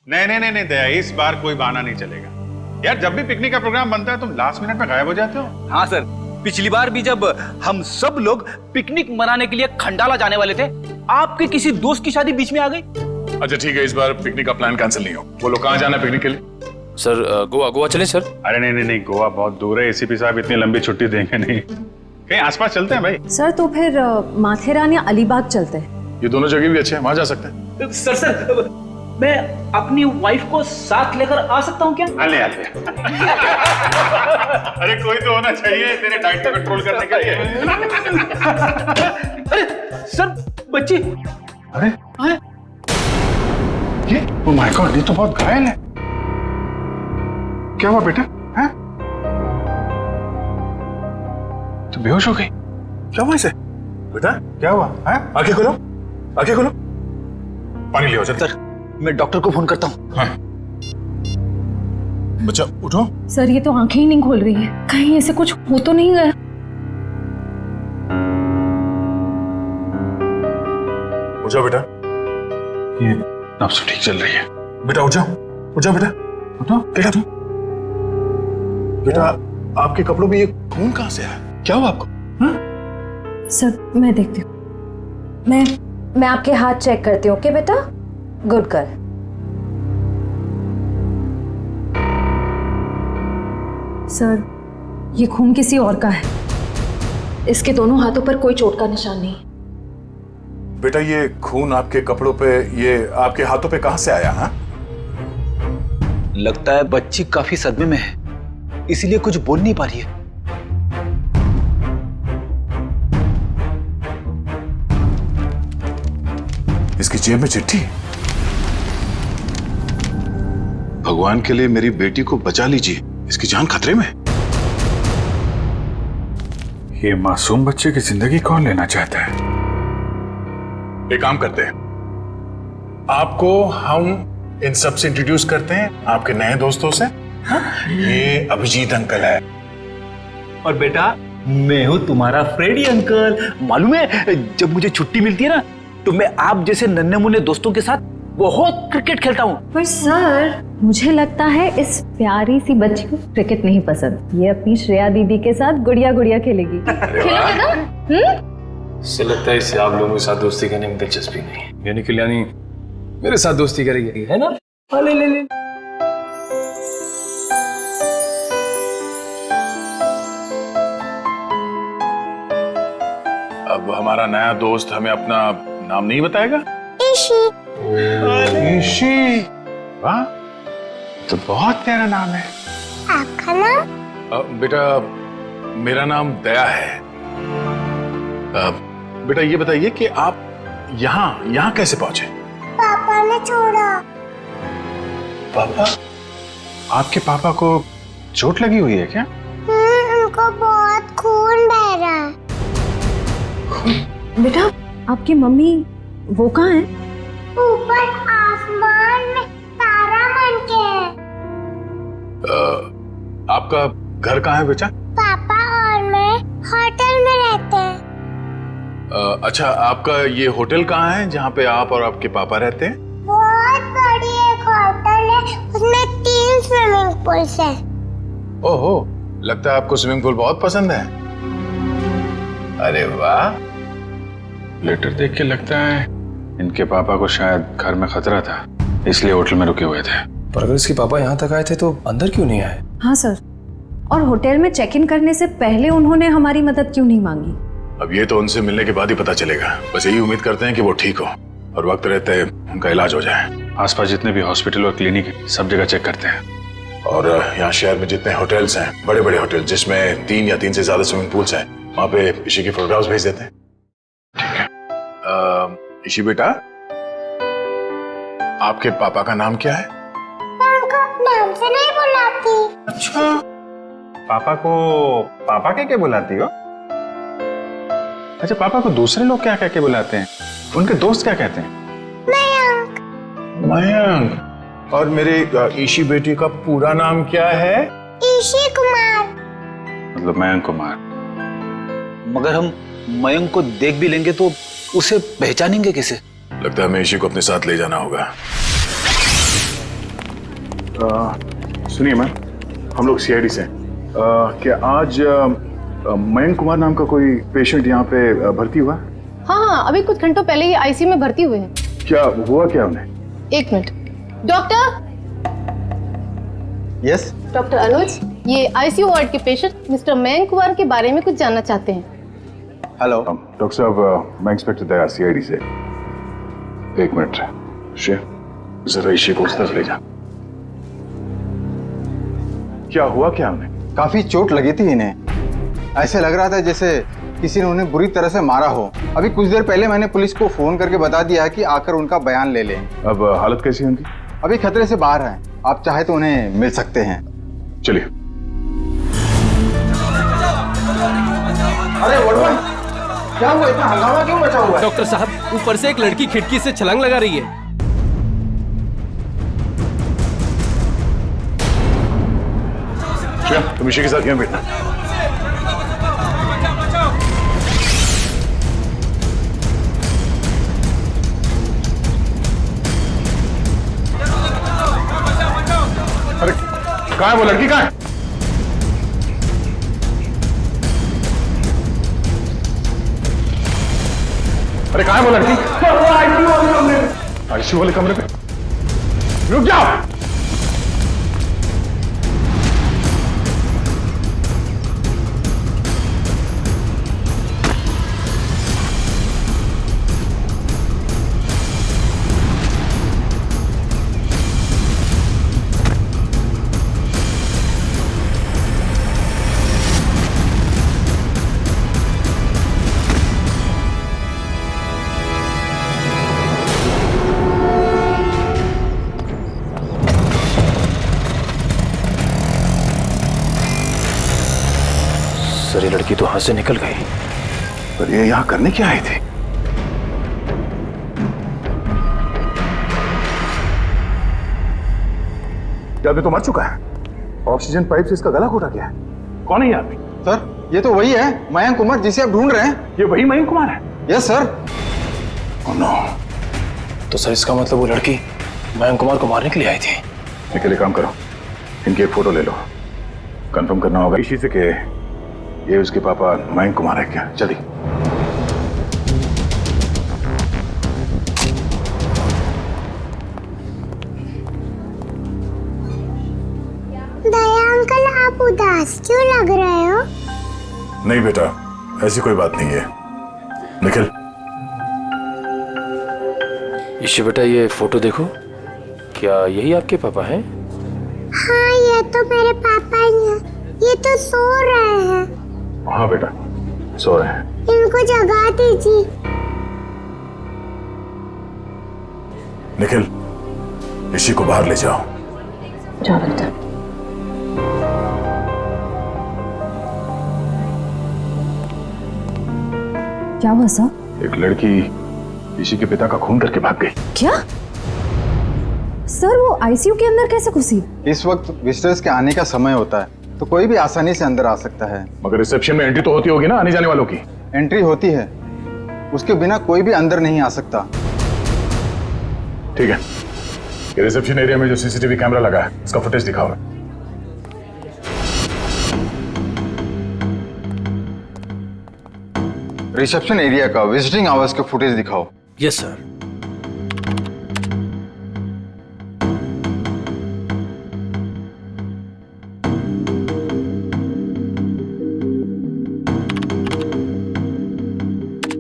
नहीं नहीं नहीं नहीं दया, इस बार कोई बहाना नहीं चलेगा यार। जब भी पिकनिक का प्रोग्राम बनता है तुम लास्ट मिनट में गायब हो जाते हो। हाँ सर, पिछली बार भी जब हम सब लोग पिकनिक मनाने के लिए खंडाला जाने वाले थे, आपके किसी दोस्त की शादी बीच में आ गई। अच्छा ठीक है, इस बार पिकनिक का प्लान कैंसिल नहीं हो। बोलो कहाँ जाना है पिकनिक के लिए? सर गोवा। गोवा चले सर? अरे नहीं नहीं नहीं, गोवा बहुत दूर है, एसीपी साहब इतनी लंबी छुट्टी देंगे नहीं। कहीं आसपास चलते हैं भाई। सर तो फिर माथेरान या अलीबाग चलते हैं। ये दोनों जगह भी अच्छे हैं, वहां जा सकते हैं। सर मैं अपनी वाइफ को साथ लेकर आ सकता हूँ क्या? आले आले। अरे कोई तो होना चाहिए तेरे डाइट को कंट्रोल करने के लिए। अरे सर बच्ची। अरे ये ओ माय गॉड, ये तो बहुत घायल है। क्या हुआ बेटा? हैं? तो बेहोश हो गई? क्या हुआ इसे? बेटा क्या हुआ? हैं? आंखें खोलो, आंखें खोलो। पानी ले आओ जल्दी। सर मैं डॉक्टर को फोन करता हूँ। हाँ। बच्चा उठो। सर ये तो आंखें ही नहीं खोल रही है, कहीं ऐसे कुछ हो तो नहीं गया? उठ जाओ बेटा। ये नब्ज ठीक चल रही है। बेटा उठ जाओ, उठ जाओ बेटा। उठो बेटा तुम, बेटा आपके कपड़ों में ये खून कहाँ से आया? क्या हुआ आपको? सर मैं देखती हूँ। मैं आपके हाथ चेक करती हूँ। ओके बेटा, गुड गर्ल। सर ये खून किसी और का है, इसके दोनों हाथों पर कोई चोट का निशान नहीं। बेटा ये खून आपके कपड़ों पे, ये आपके हाथों पे कहाँ से आया? हाँ, लगता है बच्ची काफी सदमे में है, इसीलिए कुछ बोल नहीं पा रही है। इसकी जेब में चिट्ठी। भगवान के लिए मेरी बेटी को बचा लीजिए, इसकी जान खतरे में। ये मासूम बच्चे की जिंदगी कौन लेना चाहता है? एक काम करते हैं, आपको हम इन सब से इंट्रोड्यूस करते हैं, आपके नए दोस्तों से। ये अभिजीत अंकल है। और बेटा मैं हूँ तुम्हारा फ्रेडी अंकल। मालूम है जब मुझे छुट्टी मिलती है ना, तो मैं आप जैसे नन्हे मुन्ने दोस्तों के साथ बहुत क्रिकेट खेलता हूँ। पर सर मुझे लगता है इस प्यारी सी बच्ची को क्रिकेट नहीं पसंद, ये अपनी श्रेया दीदी के साथ गुड़िया गुड़िया खेलेगी। खेलोगे ना? इससे लगता है इसे आप लोगों के साथ दोस्ती करने में दिलचस्पी नहीं है, यानी कल्याणी मेरे साथ दोस्ती करेगी, है ना? ले ले ले। अब हमारा नया दोस्त हमें अपना नाम नहीं बताएगा? ईशी। वाह, तो बहुत प्यारा नाम है। आपका नाम? बेटा मेरा नाम दया है। बेटा ये बताइए कि आप यहाँ कैसे पहुंचे? पापा ने छोड़ा। पापा? आपके पापा को चोट लगी हुई है क्या? उनको बहुत खून बह रहा है। बेटा आपकी मम्मी वो कहाँ है? ऊपर आसमान में तारा बन के है। आपका घर कहाँ है बेटा? पापा और मैं होटल में रहते हैं। अच्छा, आपका ये होटल कहाँ है जहाँ पे आप और आपके पापा रहते हैं? बहुत बड़ी एक होटल है, उसमें 3 स्विमिंग पूल्स हैं। ओहो, लगता है आपको स्विमिंग पूल बहुत पसंद है। अरे वाह। लेटर देख के लगता है इनके पापा को शायद घर में खतरा था, इसलिए होटल में रुके हुए थे। पर अगर इसके पापा यहाँ तक आए थे तो अंदर क्यों नहीं आए? हाँ सर, और होटल में चेक इन करने से पहले उन्होंने हमारी मदद क्यों नहीं मांगी? अब ये तो उनसे मिलने के बाद ही पता चलेगा। बस यही उम्मीद करते हैं कि वो ठीक हो और वक्त रहते उनका इलाज हो जाए। आसपास जितने भी हॉस्पिटल और क्लिनिक है सब जगह चेक करते हैं। और यहाँ शहर में जितने होटल्स हैं, बड़े बड़े होटल जिसमें 3 या 3 से ज्यादा स्विमिंग पूल्स हैं, वहां पे ईशी की फोटोग्राफ्स भेज देते हैं। ठीक है। ईशी बेटा, आपके पापा का नाम क्या है? उनको नाम से नहीं बुलाती। अच्छा, पापा को पापा कह के बुलाती हो? अच्छा, पापा को दूसरे लोग क्या कह के बुलाते हैं? उनके दोस्त क्या कहते हैं? मयंक। मयंक। और मेरे ईशी बेटी का पूरा नाम क्या है? ईशी कुमार। मतलब मयंक कुमार। मगर हम मयंक को देख भी लेंगे तो उसे पहचानेंगे कैसे? लगता है हमें ईशी को अपने साथ ले जाना होगा। सुनिए मैम, हम लोग सीआईडी से हैं। क्या आज मयंक कुमार नाम का कोई पेशेंट यहाँ पे भर्ती हुआ? हाँ, अभी कुछ घंटों पहले ही आईसीयू में भर्ती हुए हैं। क्या हुआ क्या उन्हें? एक मिनट। डॉक्टर। यस। डॉक्टर अनुज, ये आईसीयू वार्ड के पेशेंट मिस्टर मयंक कुमार के बारे में कुछ जानना चाहते हैं। हेलो डॉक्टर साहब, मैं इंस्पेक्टर दया सीआईडी से। एक मिनट श्रेया, जरा इसी को उस तरफ ले जा। क्या हुआ क्या उन्हें? काफी चोट लगी थी इन्हें। ऐसे लग रहा था जैसे किसी ने उन्हें बुरी तरह से मारा हो। अभी कुछ देर पहले मैंने पुलिस को फोन करके बता दिया है कि आकर उनका बयान ले लें। अब हालत कैसी है उनकी? अभी खतरे से बाहर हैं। आप चाहे तो उन्हें मिल सकते हैं। चलिए। अरे वड़वन, क्या हुआ? इतना हंगामा क्यों मचा हुआ है? डॉक्टर साहब, ऊपर से एक लड़की खिड़की से छलांग लगा रही है। श्रेया, तुम इसी के साथ यहाँ बैठना। अरे कहाँ है वो लड़की? कहाँ है? अरे कहाँ है वो लड़की? आईसीयू वाले कमरे पे। रुक जाओ। सर, ये लड़की तो हाथ से निकल गई। पर ये यहाँ करने क्या आई थी? क्या आदमी तो मर चुका है। ऑक्सीजन पाइप से इसका गला घोटा गया है। कौन है ये आदमी? सर, ये तो वही है मयंक कुमार जिसे आप ढूंढ रहे हैं। ये वही मयंक कुमार है? Yes sir. Oh no. तो सर, इसका मतलब वो लड़की मयंक कुमार को मारने के लिए आई थी। निकले, काम करो, इनकी एक फोटो ले लो। कंफर्म करना होगा इसी से कि ये उसके पापा मयंक कुमार है क्या। जल्दी। दया अंकल, आप उदास क्यों लग रहे हो? नहीं बेटा, ऐसी कोई बात नहीं है। निखिल। ईशु बेटा, ये फोटो देखो। क्या यही आपके पापा हैं? हाँ, ये तो मेरे पापा ही हैं। ये तो सो रहे हैं। हाँ बेटा, सो रहे हैं। इनको जगा दीजिए। निखिल, इसी को बाहर ले जाओ। जाओ बेटा। क्या हुआ सर? एक लड़की इसी के पिता का खून करके भाग गई। क्या सर? वो आईसीयू के अंदर कैसे घुसी? इस वक्त विजिटर्स के आने का समय होता है तो कोई भी आसानी से अंदर आ सकता है। मगर रिसेप्शन में एंट्री तो होती होगी ना आने जाने वालों की? एंट्री होती है, उसके बिना कोई भी अंदर नहीं आ सकता। ठीक है, ये रिसेप्शन एरिया में जो सीसीटीवी कैमरा लगा है उसका फुटेज दिखाओ। रिसेप्शन एरिया का विजिटिंग आवर्स के फुटेज दिखाओ। Yes sir.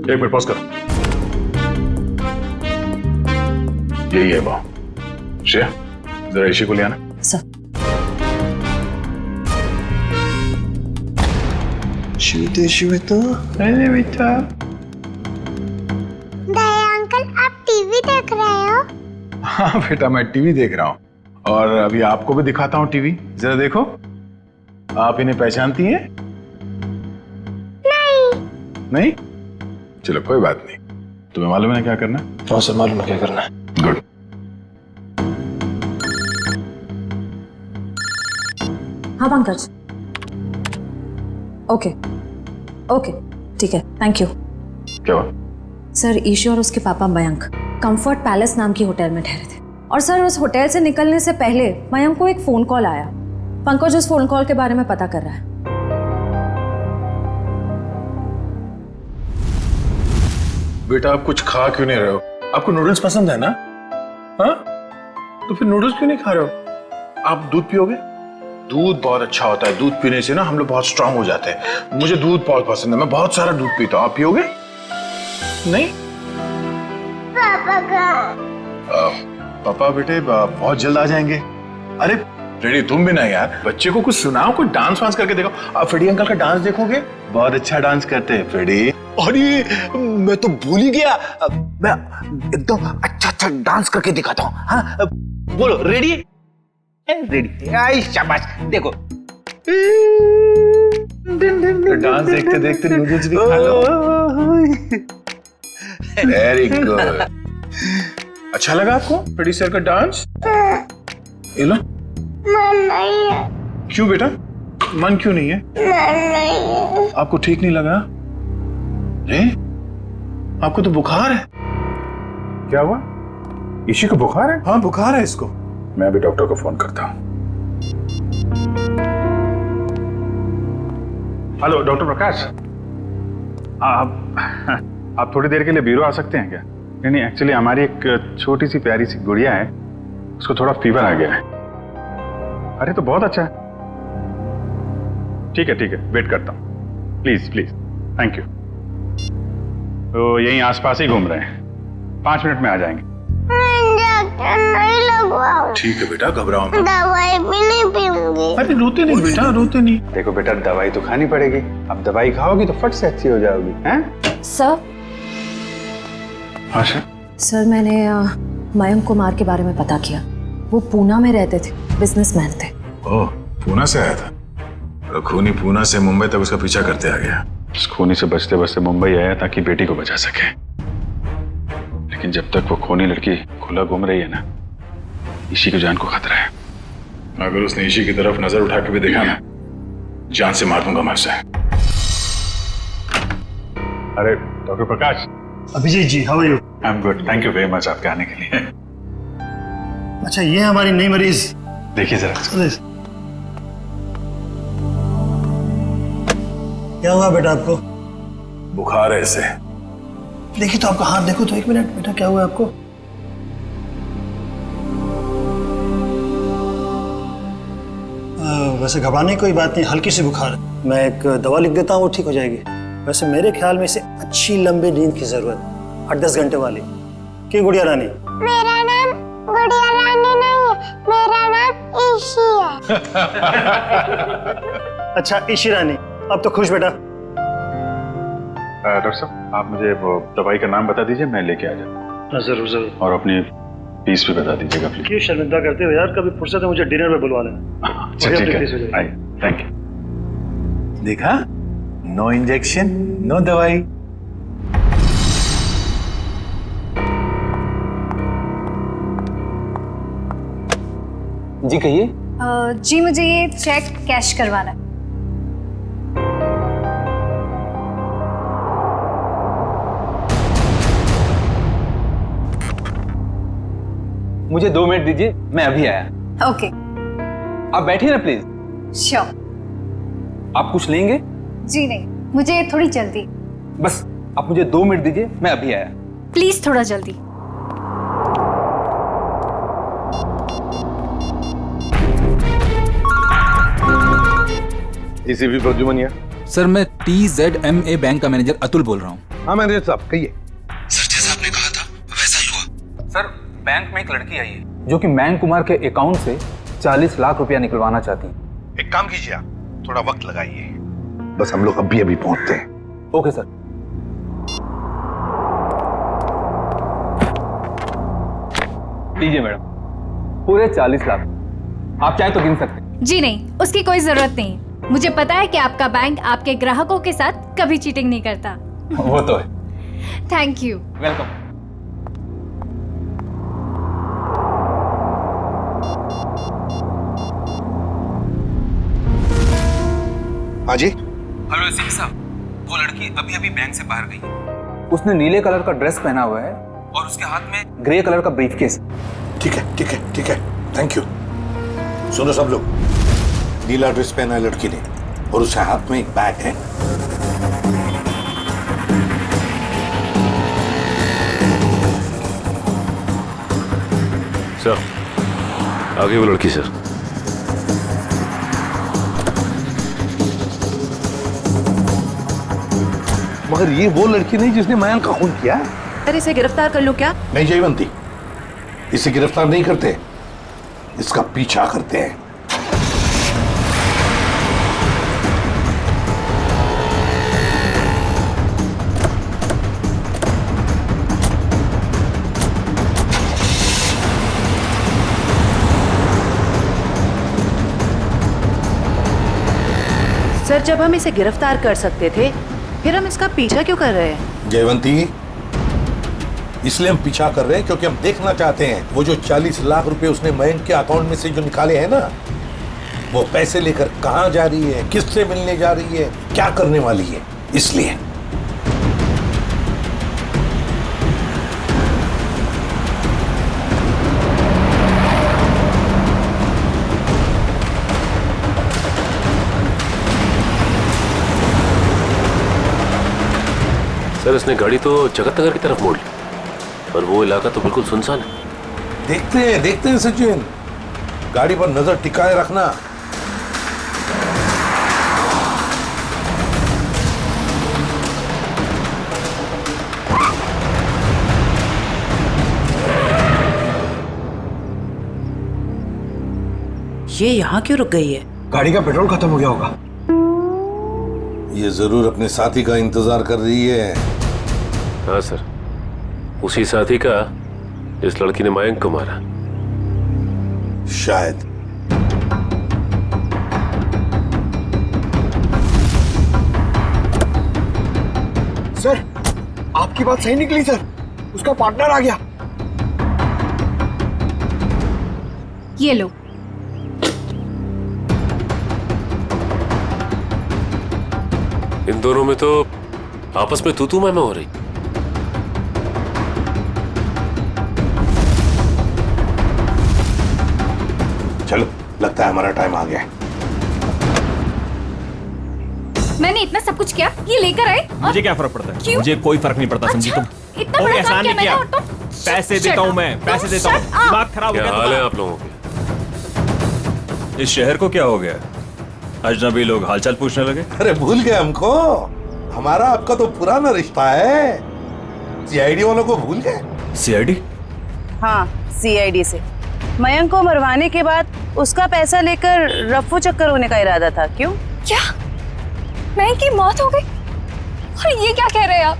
एक मिनट पॉज करो। यही है वो। श्रेया, जरा इसी को ले आना। सर। अरे बेटा। दया अंकल, आप टीवी देख रहे हो? हाँ बेटा, मैं टीवी देख रहा हूँ और अभी आपको भी दिखाता हूँ टीवी। जरा देखो, आप इन्हें पहचानती हैं? नहीं? चलो कोई बात नहीं। तुम्हें मालूम है क्या करना? हाँ सर, मालूम है क्या करना है। गुड। हाँ पंकज। ओके ओके, ठीक है, थैंक यू। क्या हुआ? सर, ईशू और उसके पापा मयंक कंफर्ट पैलेस नाम की होटल में ठहरे थे। और सर उस होटल से निकलने से पहले मयंक को एक फ़ोन कॉल आया। पंकज उस फ़ोन कॉल के बारे में पता कर रहा है। बेटा आप कुछ खा क्यों नहीं रहे हो? आपको नूडल्स पसंद है ना? हाँ, तो फिर नूडल्स क्यों नहीं खा रहे हो? आप दूध पियोगे? दूध बहुत अच्छा होता है। दूध पीने से ना हम लोग बहुत स्ट्रांग हो जाते हैं। मुझे दूध बहुत पसंद है, मैं बहुत सारा दूध पीता हूँ। आप पियोगे? नहीं? पापा कहाँ? पापा बेटे बहुत जल्द आ जाएंगे। अरे फ्रेडी तुम भी ना यार, बच्चे को कुछ सुनाओ, कुछ डांस वांस करके देखो। आप फ्रेडी अंकल का डांस देखोगे, बहुत अच्छा डांस करते हैं फ्रेडी। अरे मैं तो भूल ही गया, मैं एकदम अच्छा डांस करके दिखाता हूँ। हाँ बोलो, रेडी? रेडी, आई शाबाश, देखो। डांस देखते देखते नूडल्स भी खा लो। Very good. अच्छा लगा आपको फ्रेडी सर का डांस? ये लो। मन नहीं है। क्यों बेटा, मन क्यों नहीं है? मन नहीं है। आपको ठीक नहीं लगा? रे, आपको तो बुखार है। क्या हुआ? इसी को बुखार है? हाँ बुखार है इसको। मैं अभी डॉक्टर को फोन करता हूँ। हेलो डॉक्टर प्रकाश, आप थोड़ी देर के लिए ब्यूरो आ सकते हैं क्या? नहीं एक्चुअली हमारी एक छोटी सी प्यारी सी गुड़िया है, उसको थोड़ा फीवर आ गया है। अरे तो बहुत अच्छा है। ठीक है वेट करता हूँ। Please thank you. तो यहीं आसपास ही घूम रहे हैं, 5 मिनट में आ जाएंगे। इंजेक्शन नहीं लगवाऊं। ठीक है बेटा, घबराओ मत। दवाई भी नहीं पीऊंगी। अरे रोते नहीं बेटा, रोते नहीं। देखो बेटा, दवाई तो खानी पड़ेगी। अब दवाई खाओगी तो फट से अच्छी हो जाओगी। हैं? सर। आशा? सर मैंने मयंक कुमार के बारे में पता किया। वो पूना में रहते थे, बिजनेसमैन थे। ओह, पूना से आया था? तो खूनी पूना से मुंबई तक उसका पीछा करते आ गया। उस खूनी से बचते बचते मुंबई आया ताकि बेटी को बचा सके, लेकिन जब तक वो खूनी लड़की खुला घूम रही है ना, ईशी की जान को खतरा है। अगर उसने ईशी की तरफ नजर उठा के भी देखा ना, जान से मार दूंगा मैं उसे। अरे doctor Prakash. Abhijit ji, how are you? I am good, thank you very much आपके आने के लिए। अच्छा, ये हमारी नई मरीज। देखिए जरा। क्या हुआ बेटा आपको? बुखार है इसे। देखिए तो आपका हाथ देखो तो, 1 मिनट बेटा, क्या हुआ आपको? वैसे घबराने की कोई बात नहीं, हल्की सी बुखार है। मैं एक दवा लिख देता हूँ, वो ठीक हो जाएगी। वैसे मेरे ख्याल में इसे अच्छी लंबी नींद की जरूरत, 8-10 घंटे वाली। क्यों गुड़िया रानी? मेरा नाम गुड़िया रानी नहीं है, मेरा नाम ईशी है। अच्छा ईशी रानी, अब तो खुश बेटा। डॉक्टर साहब, आप मुझे वो दवाई का नाम बता दीजिए, मैं लेके आ जाऊँ। जरूर। और अपनी फीस भी बता दीजिएगा प्लीज। क्यों शर्मिंदा करते हो यार, कभी फुर्सत है मुझे डिनर में बुलवा लेना। अच्छा ठीक है, थैंक यू। देखा, नो इंजेक्शन नो दवाई। जी कहिए। जी मुझे ये चेक कैश करवाना है। मुझे 2 मिनट दीजिए, मैं अभी आया। ओके। आप बैठिए ना प्लीज। श्योर। आप कुछ लेंगे? जी नहीं, मुझे थोड़ी जल्दी। बस आप मुझे 2 मिनट दीजिए, मैं अभी आया। प्लीज थोड़ा जल्दी। एसीपी प्रद्युमनिया। सर मैं TZMA बैंक का मैनेजर अतुल बोल रहा हूँ। हाँ मैनेजर साहब कहिए। सर जैसा आपने कहा था वैसा ही हुआ। सर बैंक में एक लड़की आई है जो कि मयंक कुमार के अकाउंट से 40 लाख रुपया निकलवाना चाहती है। एक काम कीजिए, आप थोड़ा वक्त लगाइए, बस हम लोग अभी पहुंचते हैं। Okay sir. लीजिए मैडम, पूरे 40 लाख। आप चाहे तो गिन सकते हैं। जी नहीं, उसकी कोई जरूरत नहीं। मुझे पता है कि आपका बैंक आपके ग्राहकों के साथ कभी चीटिंग नहीं करता। वो तो है। Thank you. वेलकम। हाँ जी। हेलो एसीपी साहब, वो लड़की अभी अभी बैंक से बाहर गई। उसने नीले कलर का ड्रेस पहना हुआ है और उसके हाथ में ग्रे कलर का ब्रीफकेस। ठीक है ठीक है ठीक है, थैंक यू। सुनो सब लोग, नीला ड्रेस पहना है लड़की ने और उसके हाथ में एक बैग है। सर, आगे वो लड़की सर। मगर ये वो लड़की नहीं जिसने मयंक का खून किया है। सर इसे गिरफ्तार कर लो क्या? नहीं जयवंती, इसे गिरफ्तार नहीं करते, इसका पीछा करते हैं। सर जब हम इसे गिरफ्तार कर सकते थे फिर हम इसका पीछा क्यों कर रहे हैं? जयवंती, इसलिए हम पीछा कर रहे हैं क्योंकि हम देखना चाहते हैं वो जो 40 लाख रुपए उसने मयंक के अकाउंट में से जो निकाले हैं ना, वो पैसे लेकर कहां जा रही है, किससे मिलने जा रही है, क्या करने वाली है, इसलिए। सर, इसने गाड़ी तो जगतनगर की तरफ मोड़ ली और वो इलाका तो बिल्कुल सुनसान है। देखते हैं सचिन, गाड़ी पर नजर टिकाए रखना। ये यहाँ क्यों रुक गई है? गाड़ी का पेट्रोल खत्म हो गया होगा। ये जरूर अपने साथी का इंतजार कर रही है। हाँ सर, उसी साथी का इस लड़की ने मयंक को मारा। शायद। सर आपकी बात सही निकली सर, उसका पार्टनर आ गया। ये लो। इन दोनों में तो आपस में तू मैं हो रही। चलो, लगता है हमारा टाइम आ गया। मैंने इतना सब कुछ किया, ये लेकर आए। मुझे क्या फर्क पड़ता है? क्यों? मुझे कोई फर्क नहीं पड़ता, समझी तुम? इतना बड़ा काम किया मैंने और तुम? पैसे देता हूँ मैं, पैसे देता हूँ। दिमाग खराब हो क्या गया हाल है आप लोगों के? इस शहर को क्या हो गया? अजनबी लोग हालचाल पूछने लगे। अरे भूल गए हमको? हमारा आपका तो पुराना रिश्ता है। सीआईडी वालों को भूल गए? सीआईडी? हाँ, सीआईडी से मयंक को मरवाने के बाद उसका पैसा लेकर रफ्फू चक्कर होने का इरादा था। क्यों? क्या मयंक की मौत हो गई? और ये क्या कह रहे हैं आप?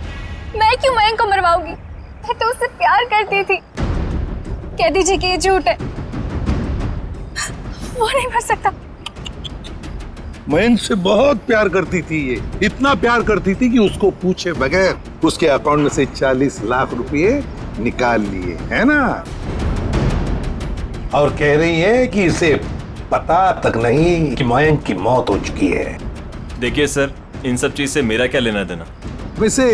मैं क्यों मयंक को मरवाऊंगी? मैं तो उससे प्यार करती थी। कह दीजिए कि ये झूठ है। वो नहीं मर सकता। मयंक से बहुत प्यार करती थी ये, इतना प्यार करती थी कि उसको पूछे बगैर उसके अकाउंट में से 40 लाख रुपए निकाल लिए, है ना? और कह रही है कि इसे पता तक नहीं कि मयंक की मौत हो चुकी है। देखिए सर, इन सब चीज से मेरा क्या लेना देना? वैसे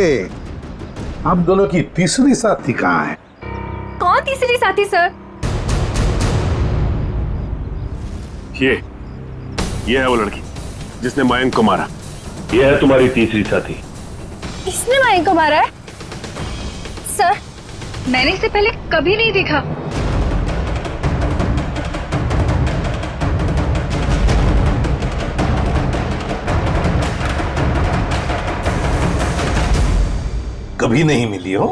आप दोनों की तीसरी साथी कहाँ है? कौन तीसरी साथी सर? ये है वो लड़की जिसने मयंक को मारा। ये है तुम्हारी तीसरी साथी। इसने मयंक को मारा है? सर, मैंने इसे पहले कभी नहीं देखा। कभी नहीं मिली हो?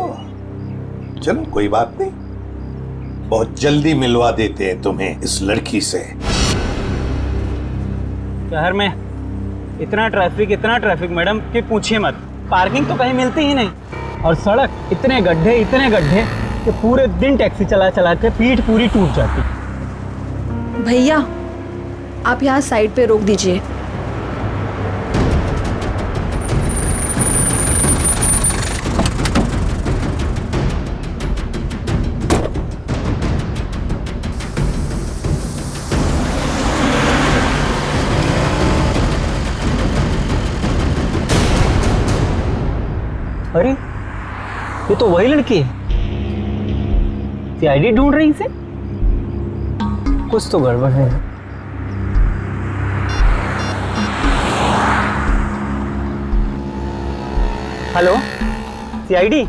चलो कोई बात नहीं, बहुत जल्दी मिलवा देते हैं तुम्हें इस लड़की से। शहर में इतना ट्रैफिक मैडम कि पूछिए मत। पार्किंग तो कहीं मिलती ही नहीं, और सड़क इतने गड्ढे कि पूरे दिन टैक्सी चला चला के पीठ पूरी टूट जाती। भैया आप यहाँ साइड पे रोक दीजिए। अरे ये तो वही लड़की है। सीआईडी ढूंढ रही इसे। कुछ तो गड़बड़ है। Hello, CID?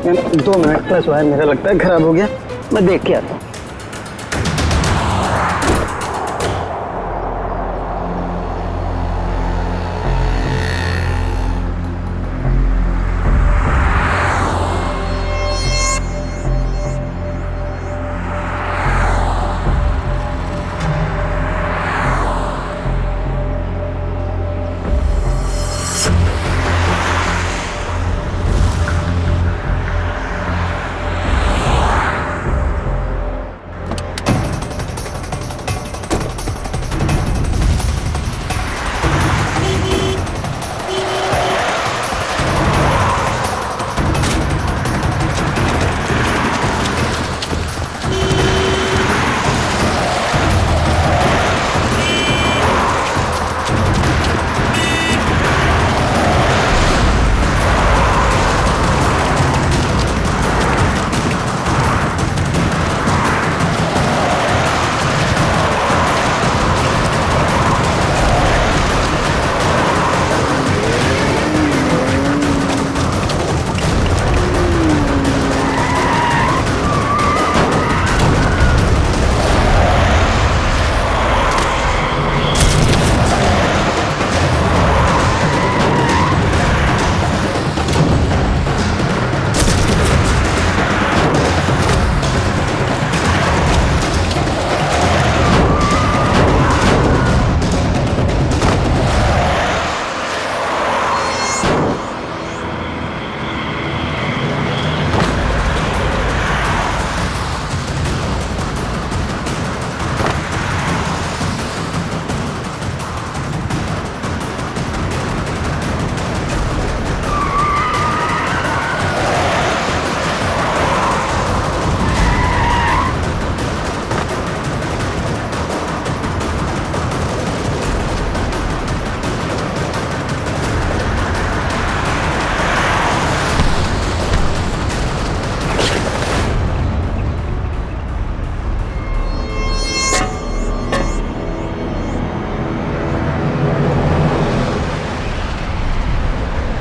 Ma'am 2 minute plus wire मेरा लगता है खराब हो गया, मैं देख के आता हूँ।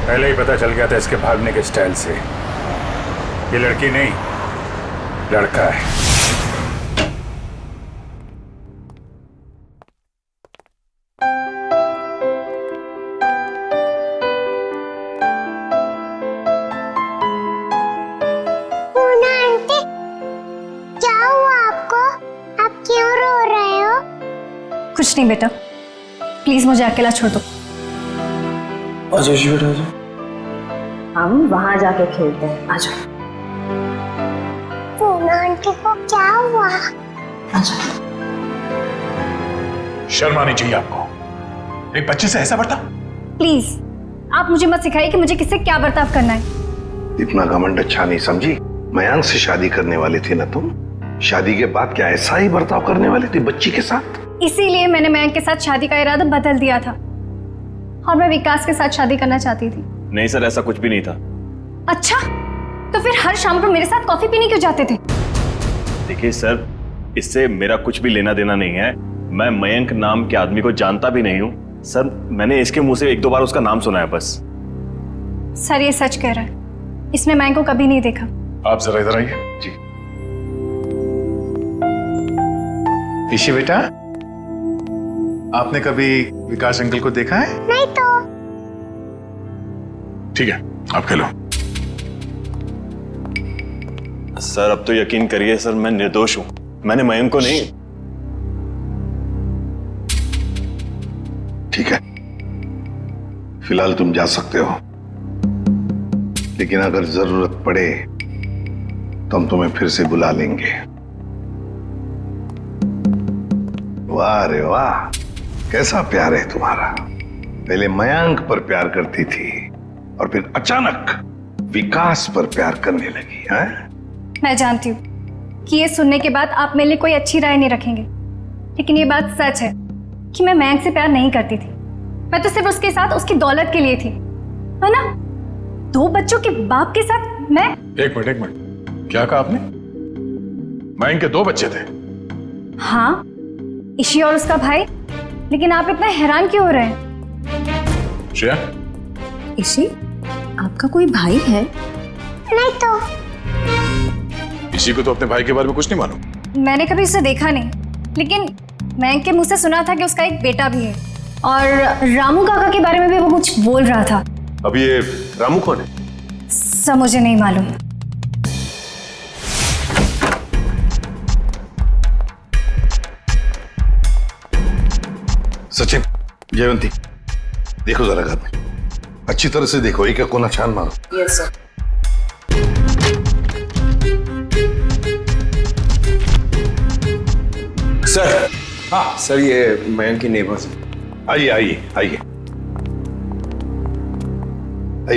पहले ही पता चल गया था इसके भागने के स्टाइल से। ये लड़की नहीं, लड़का है। पूना आंटी, क्या हुआ आपको? आप क्यों रो रहे हो? कुछ नहीं बेटा, प्लीज मुझे अकेला छोड़ दो। आजा जी बेटा आजा। हम वहां जाके खेलते हैं, आ जाओ। पूना आंटी को क्या हुआ? आजा। शर्म आनी चाहिए आपको। एक बच्चे से ऐसा बर्ताव? प्लीज आप मुझे मत सिखाइए कि मुझे किससे क्या बर्ताव करना है। इतना घमंड अच्छा नहीं समझी। मयांक से शादी करने वाली थी ना तुम? शादी के बाद क्या ऐसा ही बर्ताव करने वाली थी बच्ची के साथ? इसीलिए मैंने मयंक के साथ शादी का इरादा बदल दिया था और मैं विकास के साथ शादी करना चाहती थी। नहीं सर, ऐसा कुछ भी नहीं था। अच्छा, तो फिर हर शाम को मेरे साथ कॉफी पीने क्यों जाते थे? देखिए सर, इससे मेरा कुछ भी लेना देना नहीं है। मैं मयंक नाम के आदमी को जानता भी नहीं हूँ सर। मैंने इसके मुंह से 1-2 बार उसका नाम सुना है बस। सर ये सच कह रहा है, इसने मयंक को कभी नहीं देखा। आप जरा इधर आइए। जी। ईशी बेटा, आपने कभी विकास अंकल को देखा है? नहीं तो। ठीक है, आप खेलो। सर अब तो यकीन करिए सर, मैं निर्दोष हूं। मैंने मयंक को नहीं। ठीक है, फिलहाल तुम जा सकते हो, लेकिन अगर जरूरत पड़े तो हम तुम्हें फिर से बुला लेंगे। वाह रे वाह, कैसा प्यार है तुम्हारा। पहले मयंक पर प्यार करती थी और फिर अचानक विकास पर प्यार करने लगी है। मैं जानती हूँ कि ये सुनने के बाद आप मेरे लिए कोई अच्छी राय नहीं रखेंगे, लेकिन ये बात सच है कि मैं मयंक से प्यार नहीं करती थी। मैं तो सिर्फ उसके साथ उसकी दौलत के लिए थी, है ना? 2 बच्चों के बाप के साथ मैं। एक मिनट, क्या कहा आपने? मयंक के 2 बच्चे थे? हाँ, ईशी और उसका भाई। लेकिन आप इतना हैरान क्यों हो रहे हैं? श्रेया, ईशी, आपका कोई भाई है? नहीं तो। इसी को तो अपने भाई के बारे में कुछ नहीं मालूम। मैंने कभी उसे देखा नहीं, लेकिन मयंक के मुंह से सुना था कि उसका एक बेटा भी है, और रामू काका के बारे में भी वो कुछ बोल रहा था। अब ये रामू कौन है? सब मुझे नहीं मालूम। सचिन, जयवंती, देखो जरा घर में अच्छी तरह से देखो, एक कोना छान मारो। Yes sir. सर। हाँ सर, ये मयंक की नेबर्स। आइए आइए आइए,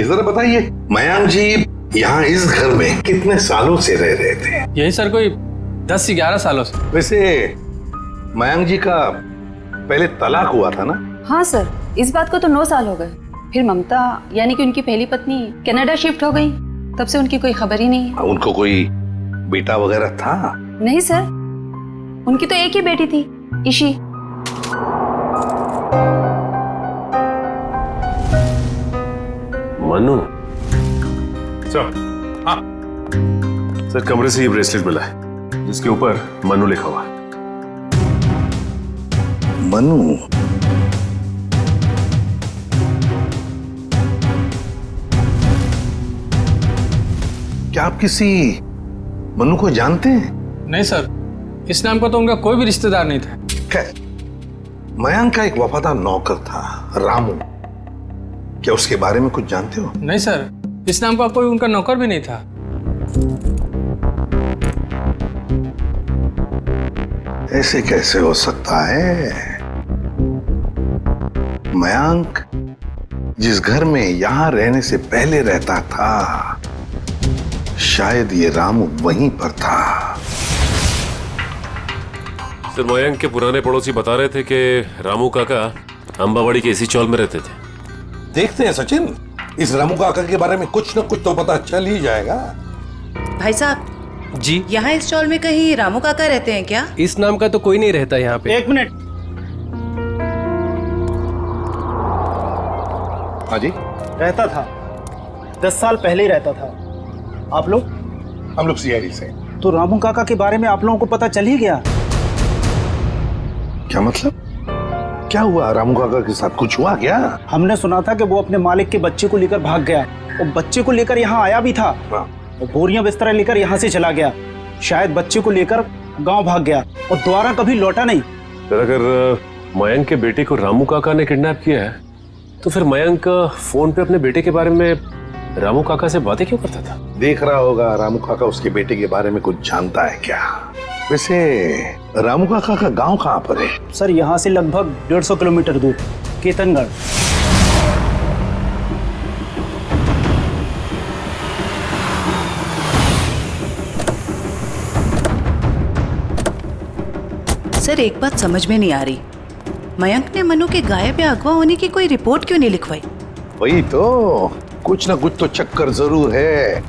जरा बताइए, मयंक जी यहाँ इस घर में कितने सालों से रह रहे थे? यही सर कोई 10 से 11 सालों से। वैसे मयंक जी का पहले तलाक हुआ था ना? हाँ सर, इस बात को तो 9 साल हो गए। फिर ममता यानी कि उनकी पहली पत्नी कनाडा शिफ्ट हो गई, तब से उनकी कोई खबर ही नहीं है। उनको कोई बेटा वगैरह था? नहीं सर, उनकी तो एक ही बेटी थी, ईशी। मनु सर। हाँ सर, कमरे से ये ब्रेसलेट मिला है जिसके ऊपर मनु लिखा हुआ है। मनु? क्या आप किसी मनु को जानते हैं? नहीं सर, इस नाम का तो उनका कोई भी रिश्तेदार नहीं था। खैर, मयंक का एक वफादार नौकर था रामू, क्या उसके बारे में कुछ जानते हो? नहीं सर, इस नाम का कोई उनका नौकर भी नहीं था। ऐसे कैसे हो सकता है? मयंक जिस घर में यहां रहने से पहले रहता था, शायद ये रामू वहीं पर था। सर, मयंक के पुराने पड़ोसी बता रहे थे कि रामू काका अंबावाड़ी के इसी चौल में रहते थे। देखते हैं सचिन, इस रामू काका के बारे में कुछ न कुछ तो पता चल ही जाएगा। भाई साहब जी, यहाँ इस चौल में कहीं रामू काका रहते हैं क्या? इस नाम का तो कोई नहीं रहता यहाँ पे। एक मिनट। हाँ जी, रहता था, 10 साल पहले ही रहता था। आप लोग? हम लोग सीआईडी से। तो रामू काका के बारे में आप लोगों को पता चल ही गया? क्या मतलब? क्या हुआ रामू काका के साथ? कुछ हुआ क्या? हमने सुना था कि वो अपने मालिक के बच्चे को लेकर भाग गया, और बच्चे को लेकर यहाँ आया भी था, और बोरियां बिस्तर लेकर यहाँ से चला गया। शायद बच्चे को लेकर गांव भाग गया और दोबारा कभी लौटा नहीं। अगर मयंक के बेटे को रामू काका ने किडनैप किया है, तो फिर मयंक फोन पे अपने बेटे के बारे में रामू काका से बातें क्यों करता था? देख रहा होगा रामू काका उसके बेटे के बारे में कुछ जानता है क्या। वैसे रामू काका का गांव कहाँ पर है? सर, यहाँ से लगभग 150 किलोमीटर दूर, केतनगढ़। सर, एक बात समझ में नहीं आ रही, मयंक ने मनु के गायब या अगवा होने की कोई रिपोर्ट क्यों नहीं लिखवाई? वही तो, कुछ ना कुछ तो चक्कर जरूर है।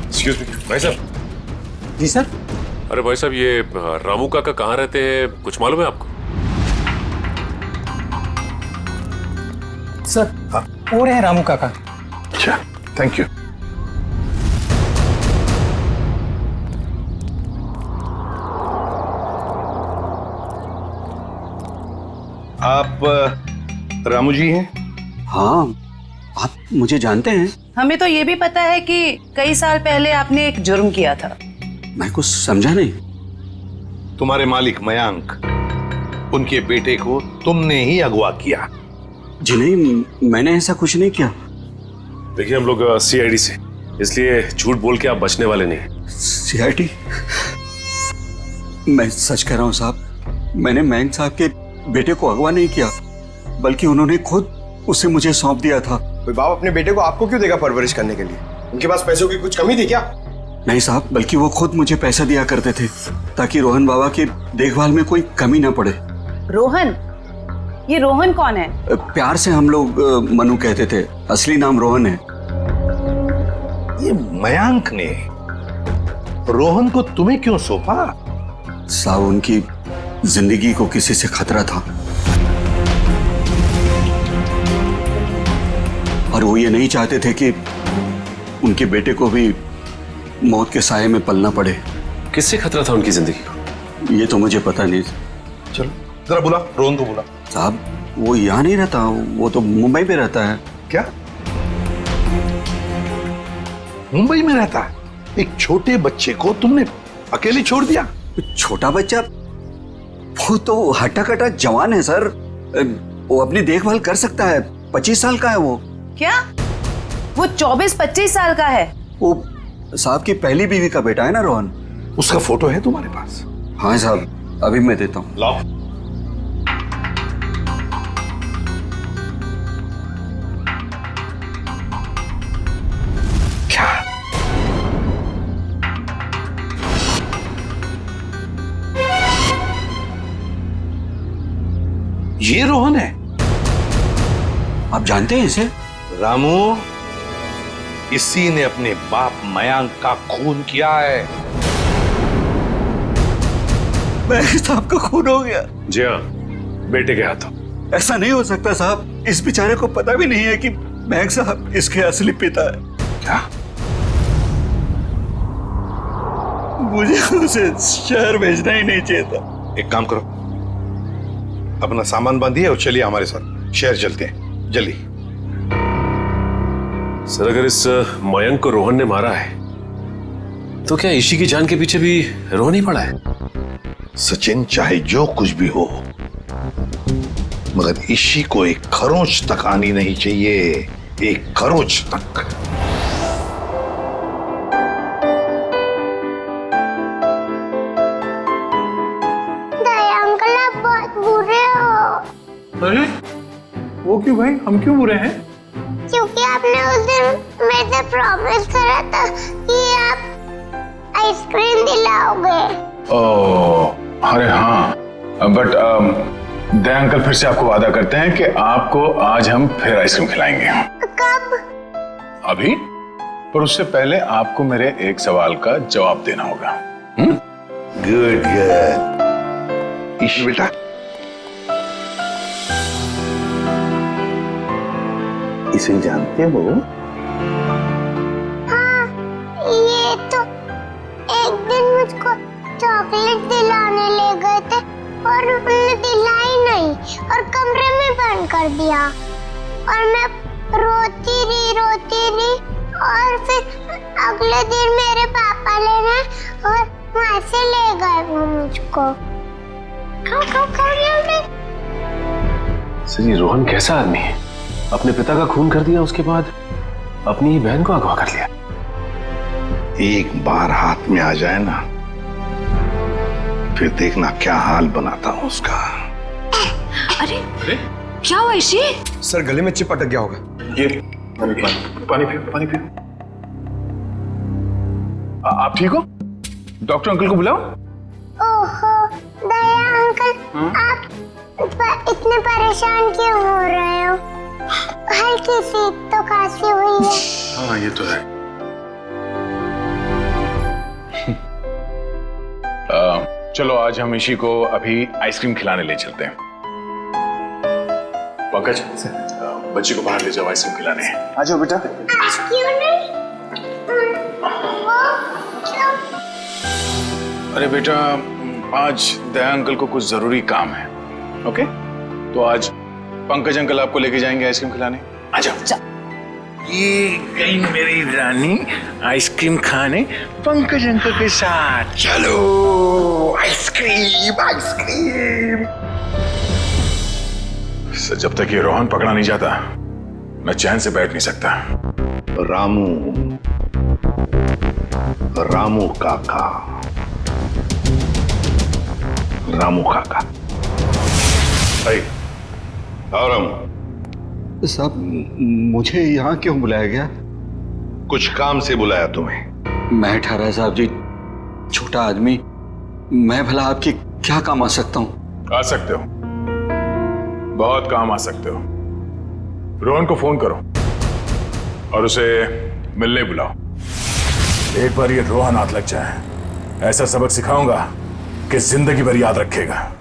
एक्सक्यूज मी भाई साहब। जी सर। अरे भाई साहब, ये रामू काका कहाँ रहते हैं, कुछ मालूम है आपको? सर, वो रहे रामू काका। अच्छा, थैंक यू। आप रामू जी हैं? हाँ, आप मुझे जानते हैं? हमें तो ये भी पता है कि कई साल पहले आपने एक जुर्म किया था। मैं कुछ समझा नहीं। तुम्हारे मालिक मयंक, उनके बेटे को तुमने ही अगवा किया। जी नहीं, मैंने ऐसा कुछ नहीं किया। देखिए, हम लोग सीआईडी से इसलिए झूठ बोल के आप बचने वाले नहीं। सीआईडी, मैं सच कह रहा हूं साहब, मैंने मयंक साहब के बेटे को अगवा नहीं किया, बल्कि उन्होंने खुद उसे मुझे सौंप दिया था। कोई बाप अपने बेटे को आपको क्यों देगा परवरिश करने के लिए? उनके पास पैसों की कुछ कमी थी क्या? नहीं साहब, बल्कि वो खुद मुझे पैसा दिया करते थे ताकि रोहन बाबा की देखभाल में कोई कमी ना पड़े। रोहन? ये रोहन कौन है? प्यार से हम लोग मनु कहते थे, असली नाम रोहन है। ये मयंक ने रोहन को तुम्हें क्यों सौंपा? साहब, उनकी जिंदगी को किसी से खतरा था और वो ये नहीं चाहते थे कि उनके बेटे को भी मौत के साये में पलना पड़े। किससे खतरा था उनकी जिंदगी को? ये तो मुझे पता नहीं। चलो जरा बुला, रोहन को बुला। साहब, वो यहाँ नहीं रहता, वो तो मुंबई में रहता है। क्या मुंबई में रहता है? एक छोटे बच्चे को तुमने अकेले छोड़ दिया? छोटा बच्चा? वो तो हट्टा कट्टा जवान है सर, वो अपनी देखभाल कर सकता है। 25 साल का है वो। क्या? वो 24-25 साल का है? वो साहब की पहली बीवी का बेटा है ना रोहन। उसका फोटो है तुम्हारे पास? हाँ साहब, अभी मैं देता हूँ। लाओ। क्या? ये रोहन है? आप जानते हैं इसे? रामू, इसी ने अपने बाप मयंक का खून किया है। मयंक साहब का खून हो गया? जी हाँ, बेटे के हाथों। ऐसा नहीं हो सकता साहब, इस बेचारे को पता भी नहीं है कि मयंक साहब इसके असली पिता है। क्या? मुझे उसे शहर भेजना ही नहीं चाहिए था। एक काम करो, अपना सामान बांधिए और चलिए हमारे साथ, शहर चलते हैं जल्दी। सर, अगर इस मयंक को रोहन ने मारा है तो क्या ईशी की जान के पीछे भी रोहन ही पड़ा है? सचिन, चाहे जो कुछ भी हो, मगर ईशी को एक खरोंच तक आनी नहीं चाहिए, एक खरोंच तक। दया अंकल, आप बहुत बुरे हो। अरे वो क्यों भाई, हम क्यों बुरे हैं? क्योंकि आपने उस दिन मेरे से प्रॉमिस करा था कि आप आइसक्रीम दिलाओगे। ओह, अरे हाँ, बट दया अंकल फिर से आपको वादा करते हैं कि आपको आज हम फिर आइसक्रीम खिलाएंगे। कब? अभी, पर उससे पहले आपको मेरे एक सवाल का जवाब देना होगा। Good good. ईशी बेटा, इसे जानते हो? हाँ, ये तो एक दिन मुझको चॉकलेट दिलाने ले गए थे और उन्होंने दिलाई नहीं और कमरे में बंद कर दिया और मैं रोती रही और फिर अगले दिन मेरे पापा लेने और वहाँ से ले गए वो मुझको। सर, ये रोहन कैसा आदमी है? अपने पिता का खून कर दिया, उसके बाद अपनी ही बहन को अगवा कर लिया। एक बार हाथ में आ जाए ना, फिर देखना क्या हाल बनाता हूं उसका। अरे क्या हुआ ईशी? सर, गले में चिप अटक गया होगा। ये पानी पियो, पानी पियो। आप ठीक हो? डॉक्टर अंकल को बुलाओ। ओहो दया अंकल, आप इतने परेशान क्यों हो रहे हो? हल्की सी तो खांसी हुई है। हाँ, ये तो है। चलो आज हम ईशी को अभी आइसक्रीम खिलाने ले चलते हैं। पंकज, बच्ची को बाहर ले जाओ, आइसक्रीम खिलाने हैं। आ जाओ बेटा। क्यों नहीं? अरे बेटा, आज दया अंकल को कुछ जरूरी काम है। ओके, तो आज पंकज अंकल आपको लेके जाएंगे आइसक्रीम खिलाने। आ जाओ। ये गई मेरी रानी आइसक्रीम खाने पंकज अंकल के साथ। चलो आइसक्रीम आइसक्रीम। जब तक ये रोहन पकड़ा नहीं जाता, मैं चैन से बैठ नहीं सकता। रामू, रामू काका, रामू काका। और रामू साहब, मुझे यहाँ क्यों बुलाया गया? कुछ काम से बुलाया तुम्हें। मैं ठहरा साहब जी, छोटा आदमी, मैं भला आपकी क्या काम आ सकता हूँ? आ सकते हो, बहुत काम आ सकते हो। रोहन को फोन करो और उसे मिलने बुलाओ। एक बार ये रोहन हाथ लग जाए, ऐसा सबक सिखाऊंगा कि जिंदगी भर याद रखेगा।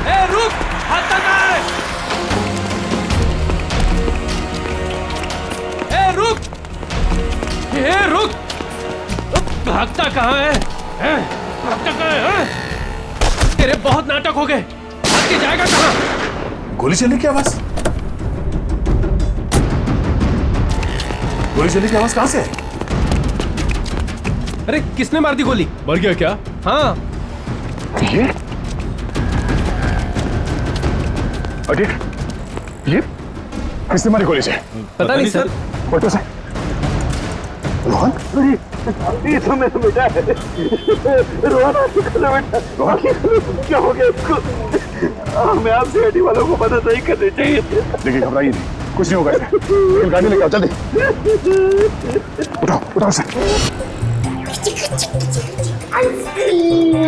ए, रुक! हाथ लगा! ए, रुक! ए, रुक! भागता कहाँ है? भागता कहाँ है? तेरे बहुत नाटक हो गए। भाग के जाएगा कहाँ? गोली चलने की आवाज, गोली चलने की आवाज कहां से? अरे किसने मार दी गोली? मर गया क्या? हाँ। ये किसने मारी गोली से? पता नहीं सर। फोटो से रोहन, ये तो मेरा बेटा है। रोहन बेटा, क्या हो गया इसको? हमें आप सीआईडी वालों को मदद नहीं करनी चाहिए थी। देखिए, घबराइए नहीं, कुछ नहीं होगा इसे। गाड़ी लेके आओ जल्दी। उठाओ उठाओ से।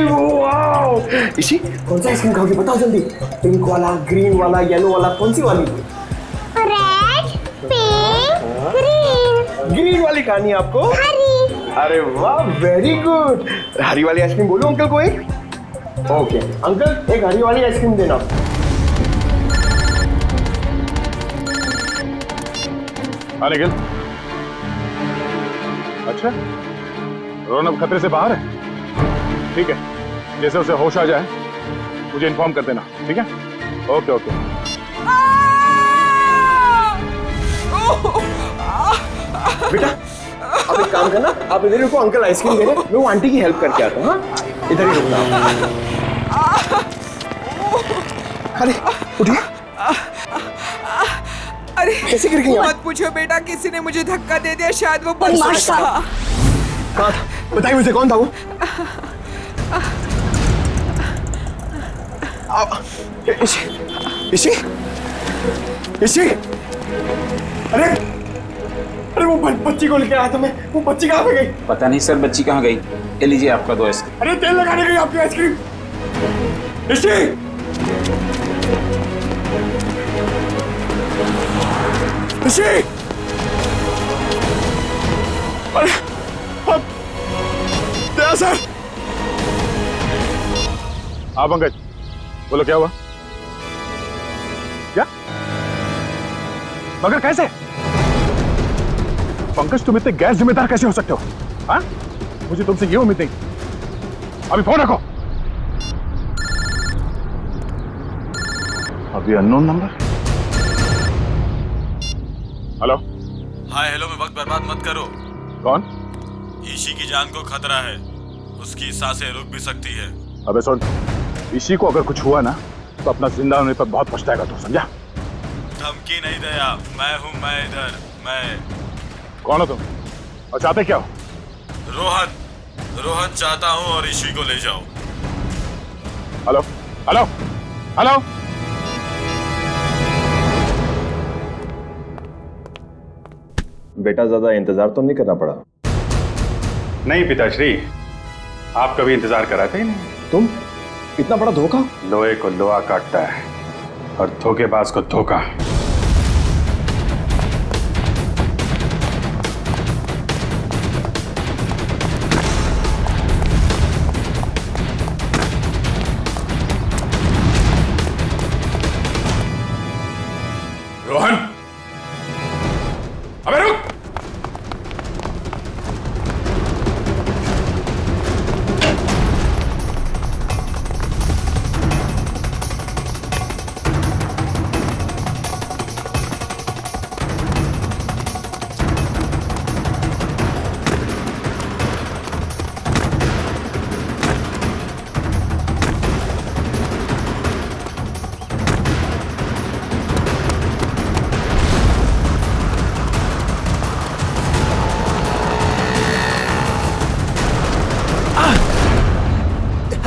वाओ! इसी कौन सा आइसक्रीम खाओगे बताओ जल्दी। पिंक वाला, ग्रीन वाला, येलो वाला, कौन सी वाली? Red, pink, green. ग्रीन वाली खानी है आपको? हरी। अरे वाह, वेरी गुड। हरी वाली आइसक्रीम बोलो अंकल को एक। ओके अंकल, एक हरी वाली आइसक्रीम देना। हाँ निखिल, अच्छा रोहन अब खतरे से बाहर है? ठीक है, जैसे उसे होश आ जाए मुझे इन्फॉर्म कर देना, ठीक है? Okay okay. बेटा अब एक काम करना, आप इधर रुको, अंकल आइसक्रीम दे रहे हैं, मैं वो आंटी की हेल्प करके आता हूँ। हाँ इधर ही रुकना। अरे उठिए। अरे कैसे गिर गई? मत पूछो बेटा, किसी ने मुझे धक्का दे दिया, शायद वो बदमाश था। कहाँ था? बताइए मुझे, कौन था वो? इसी इसी अरे अरे वो बच्ची को लेके आया था मैं, वो बच्ची कहाँ पे गई? पता नहीं सर, बच्ची कहाँ गई। ये लीजिए आपका दो आइसक्रीम। अरे तेल लगाने गई आपकी आइसक्रीम। इसी इसी अरे दया सर। हाँ पंकज, बोलो क्या हुआ? क्या? मगर कैसे? पंकज, तुम इतने गैर जिम्मेदार कैसे हो सकते हो? हाँ? मुझे तुमसे ये उम्मीद नहीं। अभी फोन रखो। अभी unknown number. Hello. Hi hello में वक्त बर्बाद मत करो। कौन? ईशी की जान को खतरा है, उसकी सांसें रुक भी सकती है। अबे सुन, ईशी को अगर कुछ हुआ ना तो अपना जिंदा होने पर बहुत पछताएगा तू, समझा? धमकी नहीं दया, मैं हूँ, मैं इधर, मैं। कौन हो तुम और चाहते क्या हो? रोहन चाहता हूँ और ईशी को ले जाओ। Hello hello hello. बेटा ज्यादा इंतजार तो नहीं करना पड़ा? नहीं पिताश्री, आप कभी इंतजार कराते ही नहीं। तुम इतना बड़ा धोखा? लोहे को लोहा काटता है और धोखेबाज को धोखा। रोहन, अबे रुक।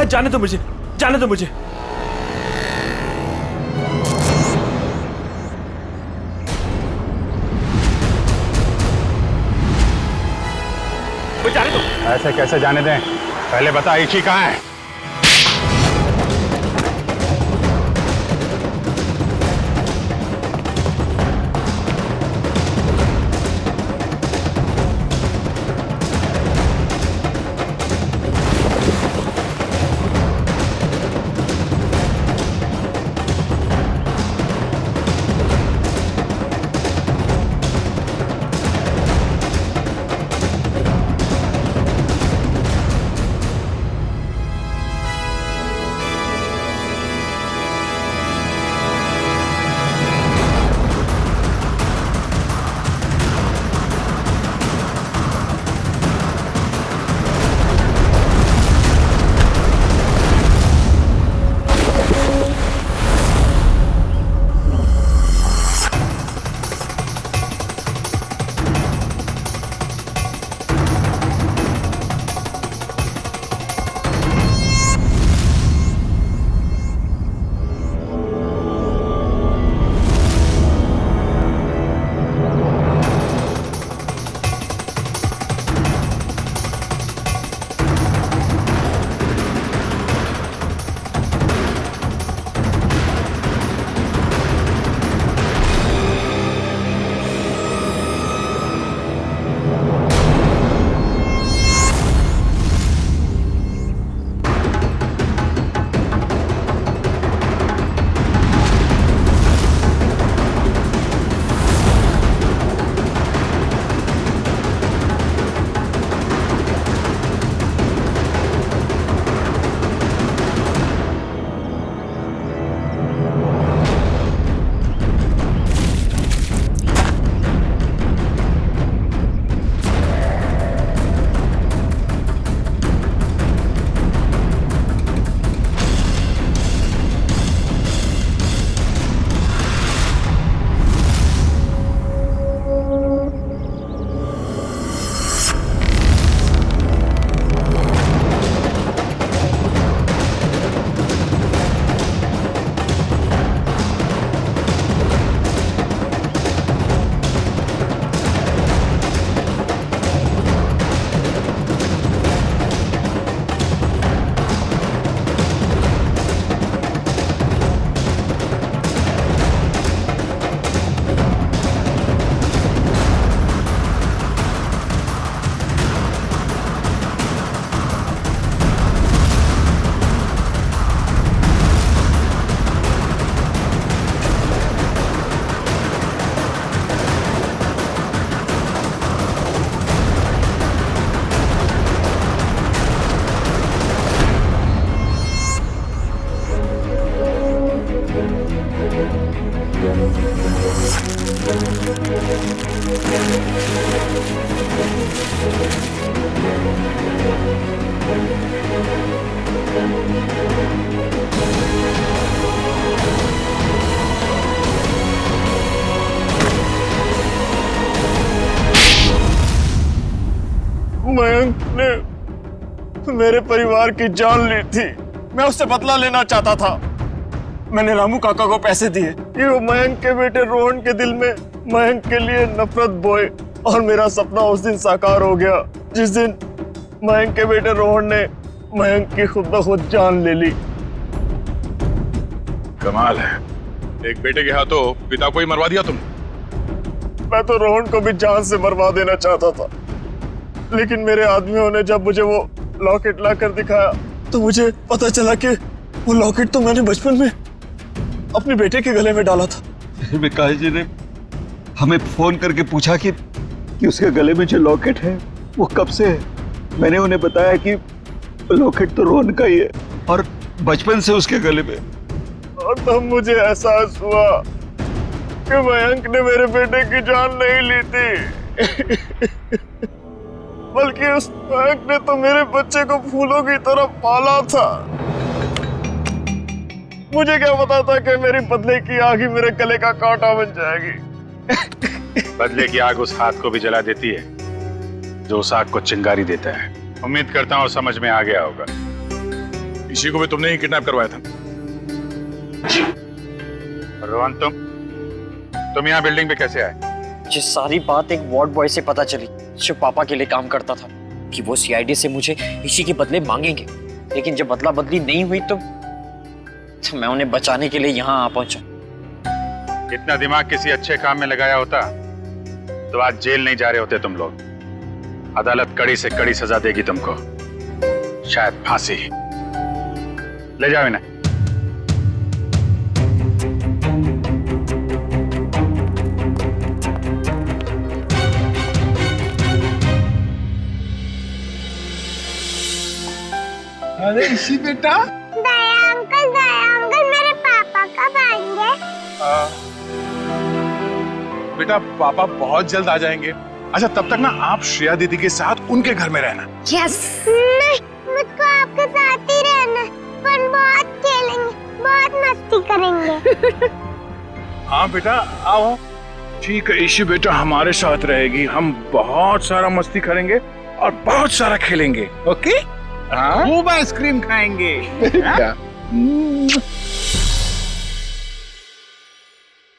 जाने दो मुझे, जाने दो मुझे। जाने दो। ऐसे कैसे जाने दें? पहले बता इची कहाँ है? मयंक ने मेरे परिवार की जान ली थी। मैं उससे बदला लेना चाहता था। मैंने रामू काका को पैसे दिए कि वो मयंक के बेटे रोहन के दिल में मयंक के लिए नफरत बोए, और मेरा सपना उस दिन साकार हो गया जिस दिन मयंक के बेटे रोहन ने मयंक की खुद ब खुद जान ले ली। कमाल है, एक बेटे के हाथों पिता को ही मरवा दिया तुम। मैं तो रोहन को भी जान से मरवा देना चाहता था, लेकिन मेरे आदमियों ने जब मुझे वो लॉकेट लाकर दिखाया तो मुझे पता चला कि वो लॉकेट तो मैंने बचपन में अपने बेटे के गले में डाला था। विकास जी ने हमें फोन करके पूछा कि उसके गले में जो लॉकेट है वो कब से है। मैंने उन्हें बताया कि लॉकेट तो रोहन का ही है और बचपन से उसके गले में। और तब मुझे एहसास हुआ कि मयंक ने मेरे बेटे की जान नहीं ली थी बल्कि उस मयंक ने तो मेरे बच्चे को फूलों की तरह पाला था। मुझे क्या पता था कि मेरी बदले की आग ही मेरे गले का कांटा बन जाएगी। बदले की आग उस हाथ को भी जला देती है जो उस आग को चिंगारी देता है। उम्मीद करता हूँ समझ में आ गया होगा। इसी को भी तुमने ही किडनैप करवाया था। रोहन, तुम यहाँ बिल्डिंग पे कैसे आए? ये सारी बात एक वार्ड बॉय से पता चली जो पापा के लिए काम करता था, कि वो सीआईडी से मुझे इसी के बदले मांगेंगे। लेकिन जब बदला बदली नहीं हुई तो मैं उन्हें बचाने के लिए यहाँ आ पहुंचा। इतना दिमाग किसी अच्छे काम में लगाया होता तो आज जेल नहीं जा रहे होते तुम लोग। अदालत कड़ी से कड़ी सजा देगी तुमको, शायद फांसी। ले जाओ इन्हें। अरे इसी बेटा, दया अंकल मेरे पापा कब आएंगे? बेटा पापा बहुत जल्द आ जाएंगे। अच्छा तब तक ना आप श्रेया दीदी के साथ उनके घर में रहना। यस। नहीं, मुझको आपके साथ ही रहना, पर बहुत खेलेंगे, बहुत मस्ती करेंगे। हाँ बेटा आओ। ठीक है ईशी बेटा हमारे साथ रहेगी, हम बहुत सारा मस्ती करेंगे और बहुत सारा खेलेंगे। ओके? हाँ? खूब आइसक्रीम खाएंगे।